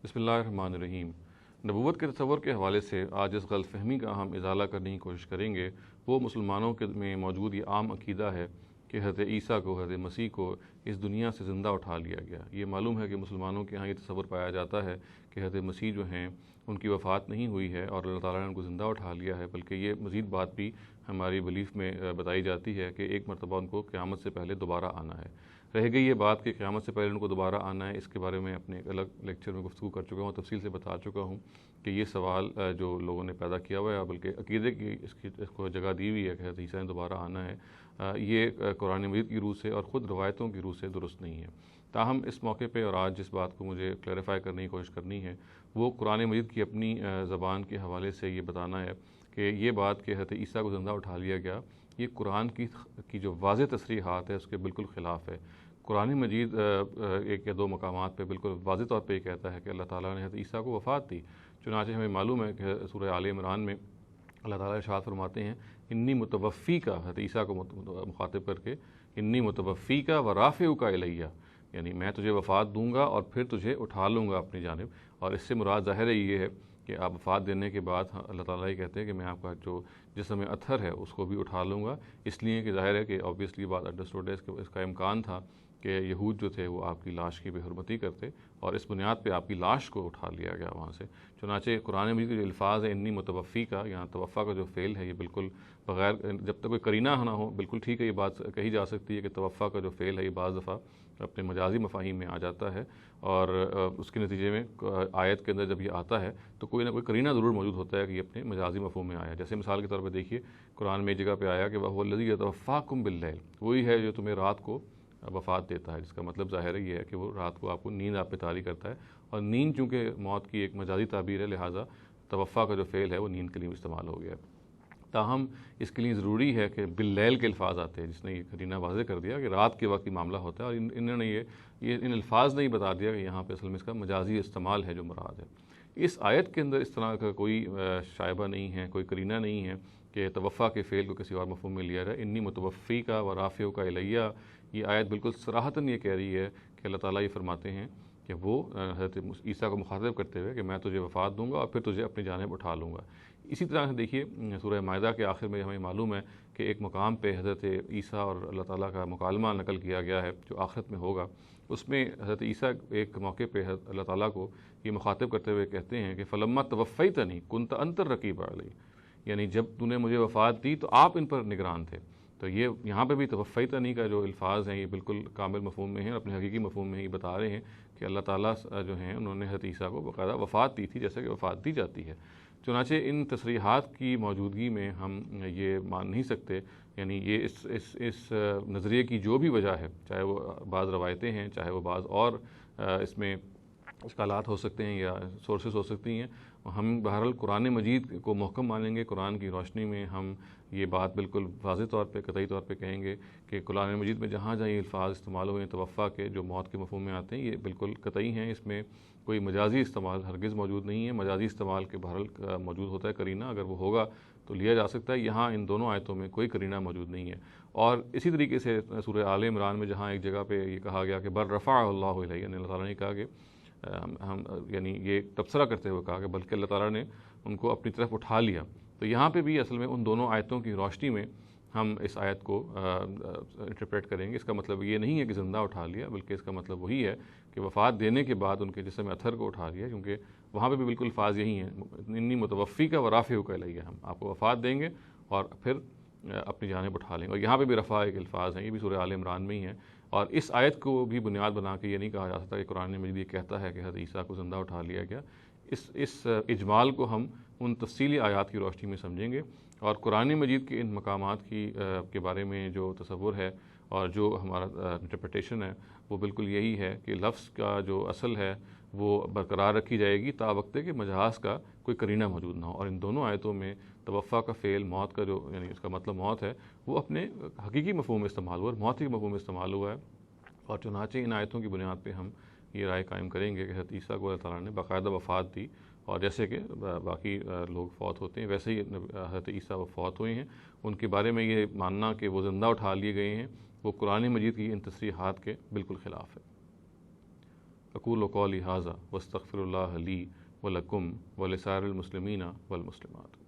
بسم اللہ الرحمن الرحیم۔ نبوت کے تصور کے حوالے سے آج اس غلط فہمی کا ہم ازالہ کرنے کی کوشش کریں گے۔ وہ مسلمانوں کے میں موجود یہ عام عقیدہ ہے کہ حضرت عیسیٰ کو، حضرت مسیح کو اس دنیا سے زندہ اٹھا لیا گیا۔ یہ معلوم ہے کہ مسلمانوں کے ہاں یہ تصور پایا جاتا ہے کہ حضرت مسیح جو ہیں ان کی وفات نہیں ہوئی ہے اور اللہ تعالیٰ نے ان کو زندہ اٹھا لیا ہے، بلکہ یہ مزید بات بھی ہماری بلیف میں بتائی جاتی ہے کہ ایک مرتبہ ان کو قیامت سے پہلے دوبارہ آنا ہے۔ رہ گئی یہ بات کہ قیامت سے پہلے ان کو دوبارہ آنا ہے، اس کے بارے میں اپنے ایک الگ لیکچر میں گفتگو کر چکا ہوں، تفصیل سے بتا چکا ہوں کہ یہ سوال جو لوگوں نے پیدا کیا ہوا ہے، بلکہ عقیدے کی اس کو جگہ دی ہوئی ہے کہ حضرت عیسیٰ نے دوبارہ آنا ہے، یہ قرآن مجید کی روح سے اور خود روایتوں کی روح سے درست نہیں ہے۔ تاہم اس موقع پہ اور آج جس بات کو مجھے کلیریفائی کرنے کی کوشش کرنی ہے وہ قرآن مجید کی اپنی زبان کے حوالے سے یہ بتانا ہے کہ یہ بات کہ حضرت عیسیٰ کو زندہ اٹھا لیا گیا، یہ قرآن کی جو واضح تصریحات ہے اس کے بالکل خلاف ہے۔ قرآن مجید ایک یا دو مقامات پہ بالکل واضح طور پہ یہ کہتا ہے کہ اللہ تعالیٰ نے حضرت عیسیٰ کو وفات دی۔ چنانچہ ہمیں معلوم ہے کہ سورہ آل عمران میں اللہ تعالیٰ ارشاد فرماتے ہیں انی متوفی کا، حضرت عیسیٰ کو مخاطب کر کے، انی متوفی کا و رافعک الیہ، یعنی میں تجھے وفات دوں گا اور پھر تجھے اٹھا لوں گا اپنی جانب۔ اور اس سے مراد ظاہر ہے یہ ہے کہ آپ وفات دینے کے بعد اللہ تعالیٰ یہ کہتے ہیں کہ میں آپ کا جو جسم اتھر ہے اس کو بھی اٹھا لوں گا، اس لیے کہ ظاہر ہے کہ آبویسلی بات انڈرسٹوڈ ہے، اس کا امکان تھا کہ یہود جو تھے وہ آپ کی لاش کی بے حرمتی کرتے اور اس بنیاد پہ آپ کی لاش کو اٹھا لیا گیا وہاں سے۔ چنانچہ قرآن مجید کے جو الفاظ ہیں انی متوفی کا، یہاں توفیٰ کا جو فعل ہے یہ بالکل بغیر جب تک کوئی قرینہ نہ ہو، بالکل ٹھیک ہے، یہ بات کہی جا سکتی ہے کہ توفیٰ کا جو فعل ہے یہ بعض دفعہ اپنے مجازی مفاہیم میں آ جاتا ہے، اور اس کے نتیجے میں آیت کے اندر جب یہ آتا ہے تو کوئی نہ کوئی قرینہ ضرور موجود ہوتا ہے کہ یہ اپنے مجازی مفہوم میں آیا۔ جیسے مثال کے طور پہ دیکھیے قرآن میں ایک جگہ پہ آیا کہ وَهُوَ الَّذِي يَتَوَفَّاكُم بِاللَّيْلِ، وہی ہے جو تمہیں رات کو وفات دیتا ہے، جس کا مطلب ظاہر یہ ہے کہ وہ رات کو آپ کو نیند آپ پہ طاری کرتا ہے، اور نیند چونکہ موت کی ایک مجازی تعبیر ہے لہٰذا توفیٰ کا جو فعل ہے وہ نیند کے لیے استعمال ہو گیا۔ تاہم اس کے لیے ضروری ہے کہ باللیل کے الفاظ آتے ہیں، جس نے یہ قرینہ واضح کر دیا کہ رات کے وقت ہی معاملہ ہوتا ہے، اور انہوں نے یہ ان الفاظ نے ہی بتا دیا کہ یہاں پہ اصل میں اس کا مجازی استعمال ہے جو مراد ہے۔ اس آیت کے اندر اس طرح کا کوئی شائبہ نہیں ہے، کوئی قرینہ نہیں ہے کہ توفیٰ کے فعل کو کسی اور مفہوم میں لیا جائے۔ انی متوفی کا و رافعک الیہ، یہ آیت بالکل صراحتاً یہ کہہ رہی ہے کہ اللہ تعالیٰ یہ فرماتے ہیں کہ وہ حضرت عیسیٰ کو مخاطب کرتے ہوئے کہ میں تجھے وفات دوں گا اور پھر تجھے اپنی جانب اٹھا لوں گا۔ اسی طرح سے دیکھیے سورہ مائدہ کے آخر میں ہمیں معلوم ہے کہ ایک مقام پہ حضرت عیسیٰ اور اللہ تعالیٰ کا مکالمہ نقل کیا گیا ہے جو آخرت میں ہوگا۔ اس میں حضرت عیسیٰ ایک موقع پہ اللہ تعالیٰ کو یہ مخاطب کرتے ہوئے کہتے ہیں کہ فلما توفیتنی کنت انت الرقیب علی، یعنی جب تو نے مجھے وفات دی تو آپ ان پر نگران تھے۔ تو یہ یہاں پہ بھی توفیتنی کا جو الفاظ ہیں یہ بالکل کامل مفہوم میں ہیں، اور اپنے حقیقی مفہوم میں ہی بتا رہے ہیں کہ اللہ تعالیٰ جو ہیں انہوں نے حضرت عیسیٰ کو باقاعدہ وفات دی تھی جیسے کہ وفات دی جاتی ہے۔ چنانچہ ان تصریحات کی موجودگی میں ہم یہ مان نہیں سکتے، یعنی یہ اس نظریے کی جو بھی وجہ ہے، چاہے وہ بعض روایتیں ہیں، چاہے وہ بعض اور اس میں اشکالات ہو سکتے ہیں یا سورسز ہو سکتی ہیں، ہم بہرحال قرآن مجید کو محکم مانیں گے۔ قرآن کی روشنی میں ہم یہ بات بالکل واضح طور پہ قطعی طور پہ کہیں گے کہ قرآن مجید میں جہاں جہاں یہ الفاظ استعمال ہوئے ہیں توفیٰ کے جو موت کے مفہوم میں آتے ہیں یہ بالکل قطعی ہیں، اس میں کوئی مجازی استعمال ہرگز موجود نہیں ہے۔ مجازی استعمال کے بہرحال موجود ہوتا ہے قرینہ، اگر وہ ہوگا تو لیا جا سکتا ہے، یہاں ان دونوں آیتوں میں کوئی قرینہ موجود نہیں ہے۔ اور اسی طریقے سے سورہ آل عمران میں جہاں ایک جگہ پہ یہ کہا گیا کہ بل رفعہ اللہ الیہ، یعنی اللہ تعالیٰ نے کہا کہ ہم یعنی یہ تبصرہ کرتے ہوئے کہا کہ بلکہ اللہ تعالیٰ نے ان کو اپنی طرف اٹھا لیا، تو یہاں پہ بھی اصل میں ان دونوں آیتوں کی روشنی میں ہم اس آیت کو انٹرپریٹ کریں گے۔ اس کا مطلب یہ نہیں ہے کہ زندہ اٹھا لیا، بلکہ اس کا مطلب وہی ہے کہ وفات دینے کے بعد ان کے جسم اتھر کو اٹھا لیا، کیونکہ وہاں پہ بھی بالکل الفاظ یہی ہیں انی متوفی کا و رافعک الیہ، ہم آپ کو وفات دیں گے اور پھر اپنی جانب اٹھا لیں گے۔ اور یہاں پہ بھی رفع ایک الفاظ ہیں، یہ بھی سورہ آل عمران میں ہی ہے، اور اس آیت کو بھی بنیاد بنا کے یہ نہیں کہا جا سکتا کہ قرآن مجید یہ کہتا ہے کہ حضرت عیسیٰ کو زندہ اٹھا لیا گیا۔ اس اجمال کو ہم ان تفصیلی آیات کی روشنی میں سمجھیں گے، اور قرآن مجید کے ان مقامات کے بارے میں جو تصور ہے اور جو ہمارا انٹرپریٹیشن ہے وہ بالکل یہی ہے کہ لفظ کا جو اصل ہے وہ برقرار رکھی جائے گی تا وقت کہ مجاز کا کوئی قرینہ موجود نہ ہو، اور ان دونوں آیتوں میں توفیٰ کا فعل موت کا جو یعنی اس کا مطلب موت ہے وہ اپنے حقیقی مفہوم میں استعمال ہوا ہے، موت کے مفہوم میں استعمال ہوا ہے۔ اور چنانچہ ان آیتوں کی بنیاد پہ ہم یہ رائے قائم کریں گے کہ حضرت عیسیٰ کو اللہ تعالیٰ نے باقاعدہ وفات دی، اور جیسے کہ باقی لوگ فوت ہوتے ہیں ویسے ہی حضرت عیسیٰ وہ فوت ہوئے ہیں۔ ان کے بارے میں یہ ماننا کہ وہ زندہ اٹھا لیے گئے ہیں وہ قرآن مجید کی ان تصریحات کے بالکل خلاف ہے۔ اقول قولی ھذا واستغفر اللہ لی ولکم ولسائر المسلمین والمسلمات۔